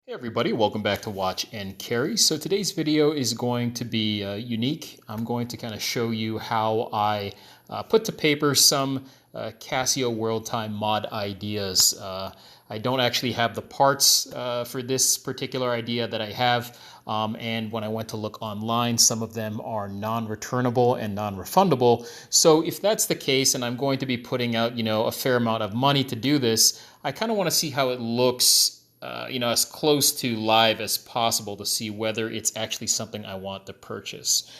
Hey everybody, welcome back to Watch and Carry. So today's video is going to be unique. I'm going to kind of show you how I put to paper some Casio World Time mod ideas. I don't actually have the parts for this particular idea that I have, and when I went to look online, some of them are non-returnable and non-refundable. So if that's the case, and I'm going to be putting out, a fair amount of money to do this, I kind of want to see how it looks as close to live as possible to see whether it's actually something I want to purchase.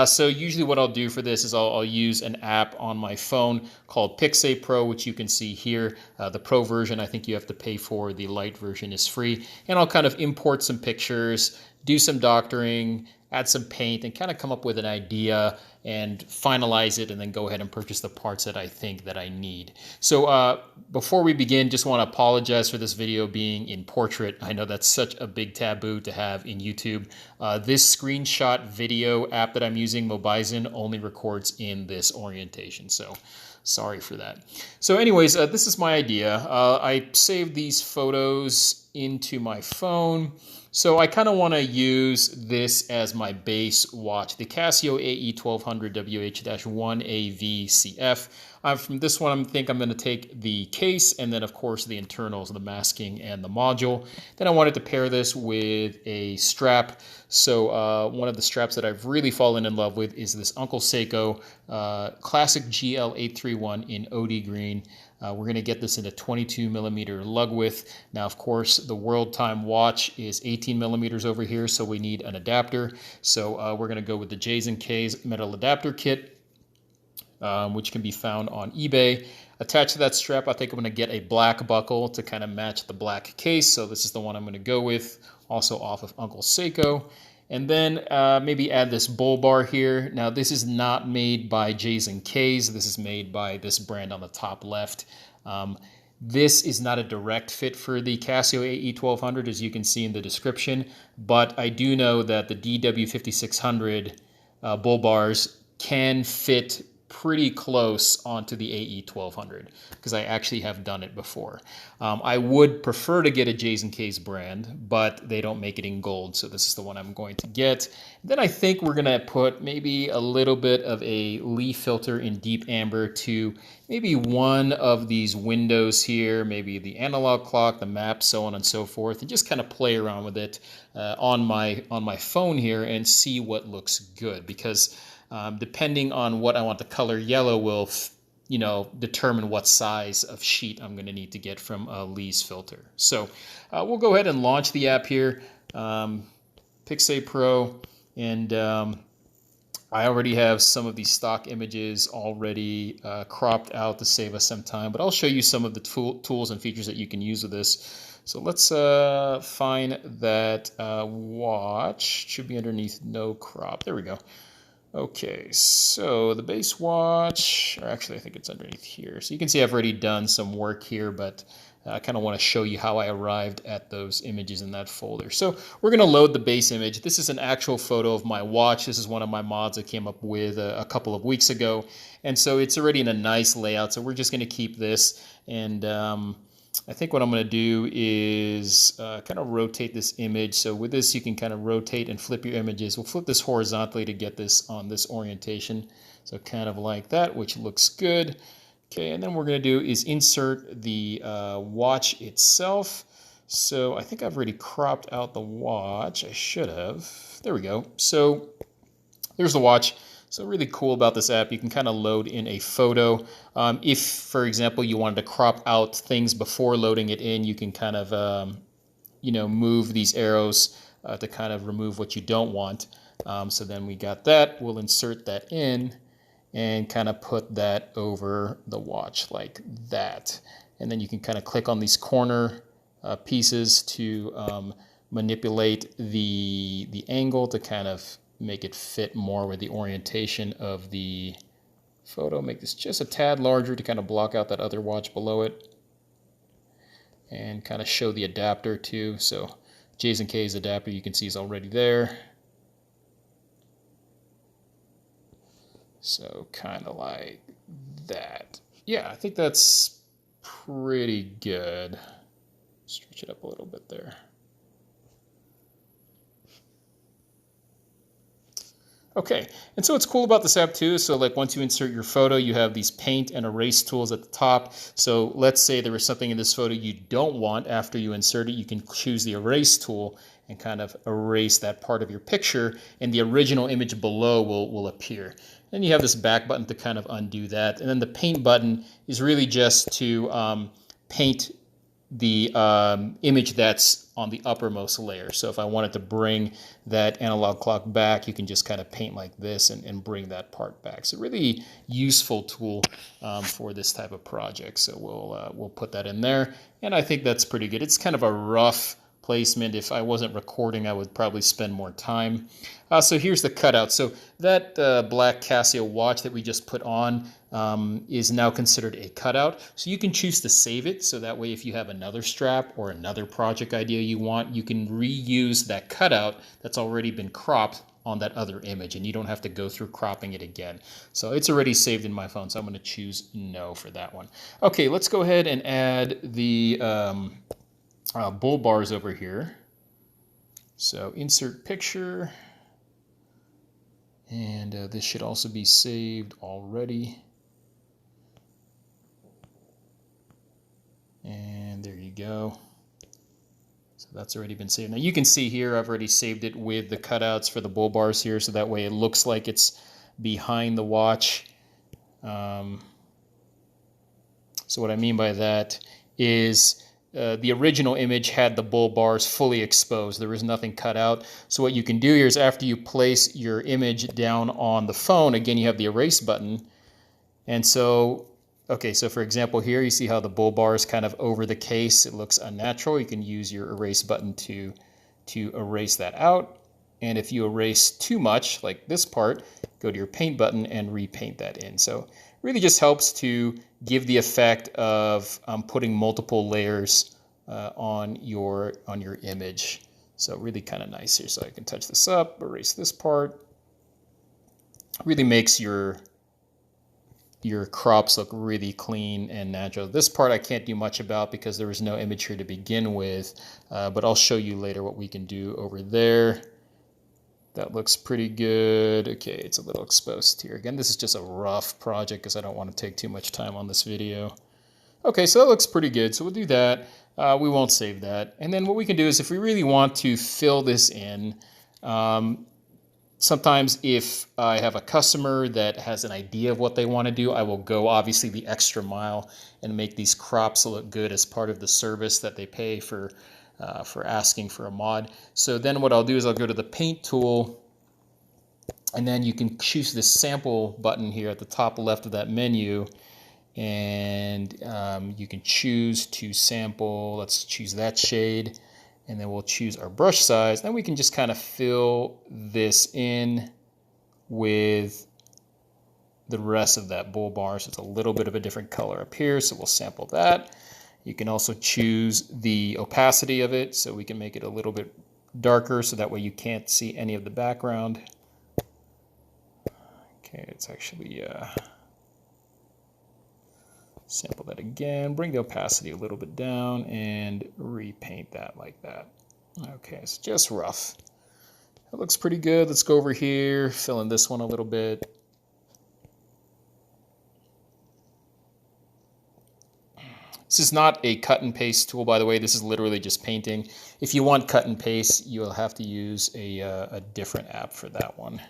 So usually what I'll do for this is I'll use an app on my phone called PicSay Pro, which you can see here. The Pro version I think you have to pay for. The Lite version is free. And I'll kind of import some pictures, do some doctoring, add some paint, and kind of come up with an idea and finalize it, and then go ahead and purchase the parts that I think that I need. So before we begin, just want to apologize for this video being in portrait. I know that's such a big taboo to have in YouTube. This screenshot video app that I'm using, Mobizen, only records in this orientation. So sorry for that. So anyways, this is my idea. I saved these photos into my phone. So I kind of want to use this as my base watch, the Casio AE1200WH-1AVCF. From this one, I think I'm going to take the case and then, of course, the internals, the masking and the module. Then I wanted to pair this with a strap. So one of the straps that I've really fallen in love with is this UncleSeiko Classic GL831 in OD green. We're going to get this in a 22 millimeter lug width. Now, of course, the World Time watch is 18 millimeters over here, so we need an adapter. So we're going to go with the JaysAndKays metal adapter kit, which can be found on eBay. Attached to that strap, I think I'm going to get a black buckle to kind of match the black case. So this is the one I'm going to go with, also off of UncleSeiko. And then maybe add this Bullbar here. Now, this is not made by JaysAndKays. This is made by this brand on the top left. This is not a direct fit for the Casio AE1200, as you can see in the description. But I do know that the DW5600 Bullbars can fit pretty close onto the AE1200 because I actually have done it before. I would prefer to get a JaysAndKays brand, but they don't make it in gold, so this is the one I'm going to get. Then I think we're going to put maybe a little bit of a leaf filter in deep amber to maybe one of these windows here, maybe the analog clock, the map, so on and so forth, and just kind of play around with it on my phone here and see what looks good, because depending on what I want the color yellow will, determine what size of sheet I'm going to need to get from Lee's filter. So we'll go ahead and launch the app here, PicSay Pro, and I already have some of these stock images already cropped out to save us some time, but I'll show you some of the tools and features that you can use with this. So let's find that watch. Should be underneath no crop. There we go. Okay, so the base watch, or actually I think it's underneath here. So you can see I've already done some work here, but I kind of want to show you how I arrived at those images in that folder. So we're going to load the base image. This is an actual photo of my watch. This is one of my mods I came up with a couple of weeks ago. And so it's already in a nice layout. So we're just going to keep this. And I think what I'm going to do is kind of rotate this image. So with this, you can kind of rotate and flip your images. We'll flip this horizontally to get this on this orientation. So kind of like that, which looks good. Okay, and then what we're going to do is insert the watch itself. So I think I've already cropped out the watch. I should have. There we go. So there's the watch. So really cool about this app, you can kind of load in a photo. If, for example, you wanted to crop out things before loading it in, you can kind of, move these arrows to kind of remove what you don't want. So then we got that. We'll insert that in and kind of put that over the watch like that. And then you can kind of click on these corner pieces to manipulate the angle to kind of make it fit more with the orientation of the photo. Make this just a tad larger to kind of block out that other watch below it. And kind of show the adapter too. So JaysAndKays adapter you can see is already there. So kind of like that. Yeah, I think that's pretty good. Stretch it up a little bit there. Okay, and so what's cool about this app too, so like once you insert your photo, you have these paint and erase tools at the top. So let's say there was something in this photo you don't want after you insert it, you can choose the erase tool and kind of erase that part of your picture, and the original image below will appear. Then you have this back button to kind of undo that, and then the paint button is really just to paint the image that's on the uppermost layer. So if I wanted to bring that analog clock back, you can just kind of paint like this and bring that part back. So really useful tool for this type of project. So we'll put that in there, and I think that's pretty good. It's kind of a rough placement. If I wasn't recording, I would probably spend more time. So here's the cutout. So that black Casio watch that we just put on is now considered a cutout. So you can choose to save it. So that way, if you have another strap or another project idea you want, you can reuse that cutout that's already been cropped on that other image, and you don't have to go through cropping it again. So it's already saved in my phone, so I'm going to choose no for that one. Okay, let's go ahead and add the bull bars over here. So insert picture, and this should also be saved already. And there you go. So that's already been saved. Now you can see here I've already saved it with the cutouts for the bull bars here, so that way it looks like it's behind the watch. So what I mean by that is the original image had the bull bars fully exposed. There was nothing cut out. So what you can do here is after you place your image down on the phone, again, you have the erase button. And so, okay, so for example here, you see how the bull bar is kind of over the case. It looks unnatural. You can use your erase button to erase that out. And if you erase too much, like this part, go to your paint button and repaint that in. So it really just helps to give the effect of putting multiple layers on your image. So really kind of nice here. So I can touch this up, erase this part. Really makes your crops look really clean and natural. This part I can't do much about because there was no image here to begin with, but I'll show you later what we can do over there. That looks pretty good. Okay, it's a little exposed here. Again, this is just a rough project because I don't want to take too much time on this video. Okay, so that looks pretty good. So we'll do that. We won't save that. And then what we can do is if we really want to fill this in, sometimes if I have a customer that has an idea of what they want to do, I will go obviously the extra mile and make these crops look good as part of the service that they pay for asking for a mod. So then what I'll do is I'll go to the paint tool, and then you can choose this sample button here at the top left of that menu, and you can choose to sample. Let's choose that shade, and then we'll choose our brush size. Then we can just kind of fill this in with the rest of that bull bar. So it's a little bit of a different color up here, so we'll sample that. You can also choose the opacity of it, so we can make it a little bit darker so that way you can't see any of the background. Okay, it's actually sample that again, bring the opacity a little bit down, and repaint that like that. Okay, it's just rough. That looks pretty good. Let's go over here, fill in this one a little bit. This is not a cut and paste tool, by the way. This is literally just painting. If you want cut and paste, you'll have to use a different app for that one.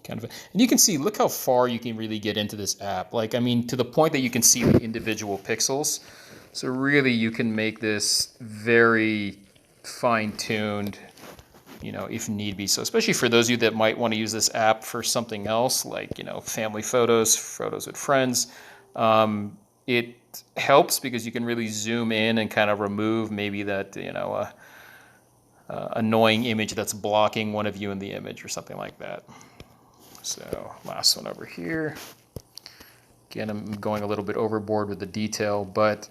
Kind of, and you can see, look how far you can really get into this app. Like, I mean, to the point that you can see the individual pixels. So really, you can make this very fine-tuned, you know, if need be. So especially for those of you that might want to use this app for something else, like, you know, family photos, photos with friends, it helps because you can really zoom in and kind of remove maybe that, you know, annoying image that's blocking one of you in the image or something like that. So last one over here. Again, I'm going a little bit overboard with the detail, but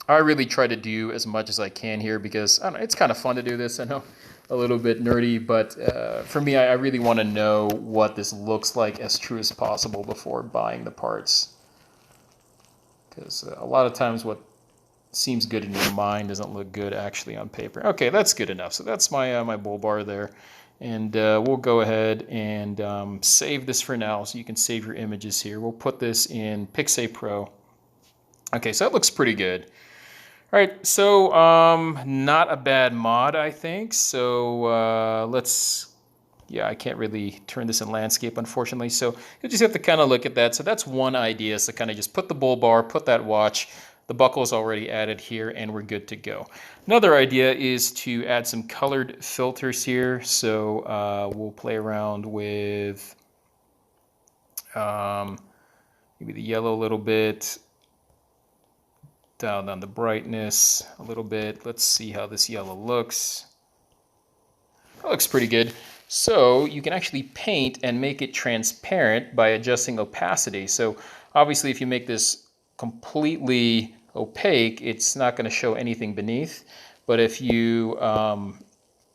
I really try to do as much as I can here because, I don't know, it's kind of fun to do this. I know, a little bit nerdy, but for me, I really want to know what this looks like as true as possible before buying the parts. Because a lot of times what seems good in your mind, doesn't look good actually on paper. Okay, that's good enough. So that's my my bull bar there. And we'll go ahead and save this for now, so you can save your images here. We'll put this in PicSay Pro. Okay, so that looks pretty good. All right, so not a bad mod, I think. So let's, yeah, I can't really turn this in landscape, unfortunately. So you just have to kind of look at that. So that's one idea, so kind of just put the bull bar, put that watch. The buckle is already added here, and we're good to go. Another idea is to add some colored filters here. So we'll play around with maybe the yellow a little bit, dial down the brightness a little bit. Let's see how this yellow looks. That looks pretty good. So you can actually paint and make it transparent by adjusting opacity. So obviously if you make this completely opaque, it's not going to show anything beneath. But if you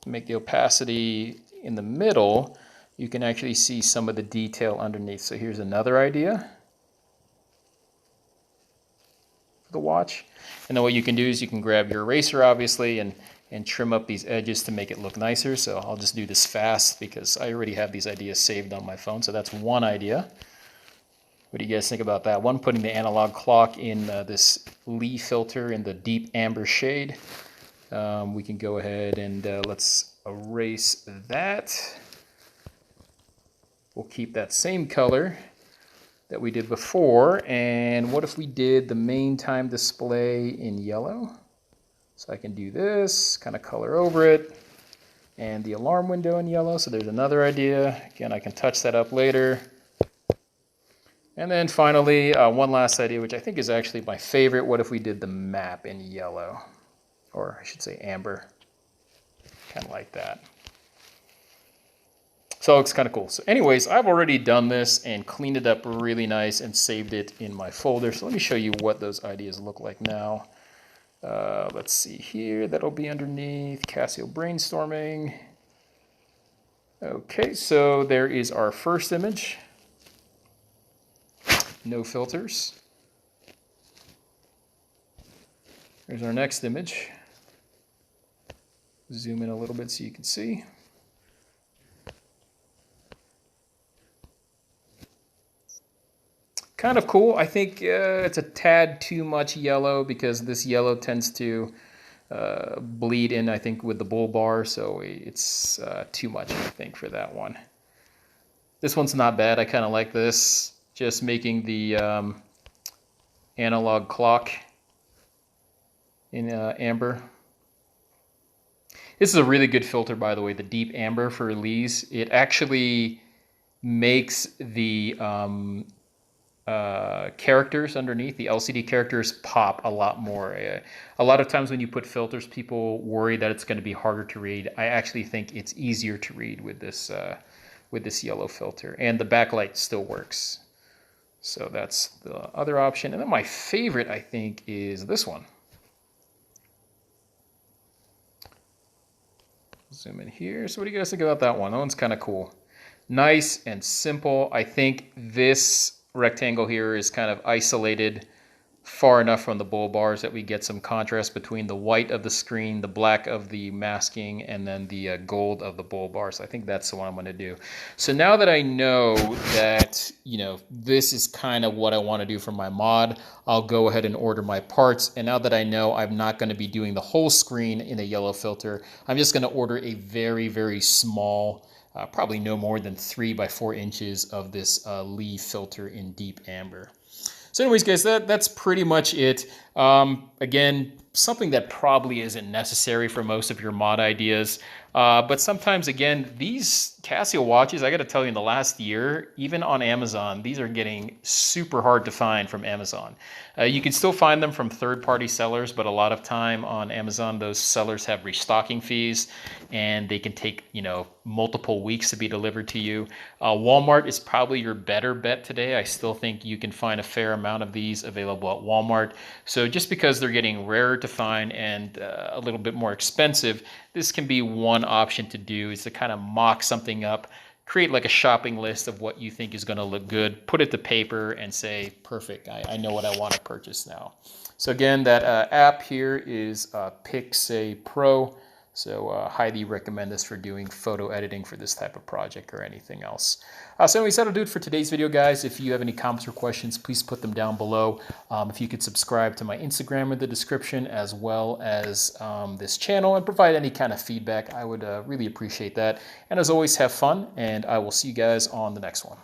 make the opacity in the middle, you can actually see some of the detail underneath. So here's another idea for the watch. And then what you can do is you can grab your eraser, obviously, and trim up these edges to make it look nicer. So I'll just do this fast because I already have these ideas saved on my phone. So that's one idea. What do you guys think about that one? Putting the analog clock in this Lee filter in the deep amber shade. We can go ahead and let's erase that. We'll keep that same color that we did before. And what if we did the main time display in yellow? So I can do this, kind of color over it, and the alarm window in yellow. So there's another idea. Again, I can touch that up later. And then finally, one last idea, which I think is actually my favorite. What if we did the map in yellow? Or I should say amber. Kind of like that. So it looks kind of cool. So anyways, I've already done this and cleaned it up really nice and saved it in my folder. So let me show you what those ideas look like now. Let's see here. That'll be underneath Casio Brainstorming. Okay, so there is our first image. No filters. Here's our next image. Zoom in a little bit so you can see. Kind of cool. I think it's a tad too much yellow because this yellow tends to bleed in, I think, with the Bullbar. So it's too much, I think, for that one. This one's not bad. I kind of like this. Just making the analog clock in amber. This is a really good filter, by the way, the deep amber for Lee's. It actually makes the characters underneath, the LCD characters, pop a lot more. A lot of times when you put filters, people worry that it's going to be harder to read. I actually think it's easier to read with this yellow filter, and the backlight still works. So that's the other option. And then my favorite, I think, is this one. Zoom in here. So what do you guys think about that one? That one's kind of cool. Nice and simple. I think this rectangle here is kind of isolated far enough from the bull bars that we get some contrast between the white of the screen, the black of the masking, and then the gold of the bull bars. I think that's the one I'm going to do. So now that I know that, you know, this is kind of what I want to do for my mod, I'll go ahead and order my parts. And now that I know I'm not going to be doing the whole screen in a yellow filter, I'm just going to order a very, very small, probably no more than 3 by 4 inches of this Lee filter in deep amber. So anyways, guys, that's pretty much it. Again, something that probably isn't necessary for most of your mod ideas. But sometimes, again, these Casio watches, I got to tell you, in the last year, even on Amazon, these are getting super hard to find from Amazon. You can still find them from third-party sellers, but a lot of time on Amazon, those sellers have restocking fees, and they can take, you know, multiple weeks to be delivered to you. Walmart is probably your better bet today. I still think you can find a fair amount of these available at Walmart. So just because they're getting rarer to find and a little bit more expensive, this can be one option to do, is to kind of mock something up create like a shopping list of what you think is going to look good, put it to paper and say, perfect, I know what I want to purchase now. So again, that app here is PicSay Pro. So highly recommend this for doing photo editing for this type of project or anything else. So anyways, that'll do it for today's video, guys. If you have any comments or questions, please put them down below. If you could subscribe to my Instagram in the description, as well as this channel, and provide any kind of feedback, I would really appreciate that. And as always, have fun, and I will see you guys on the next one.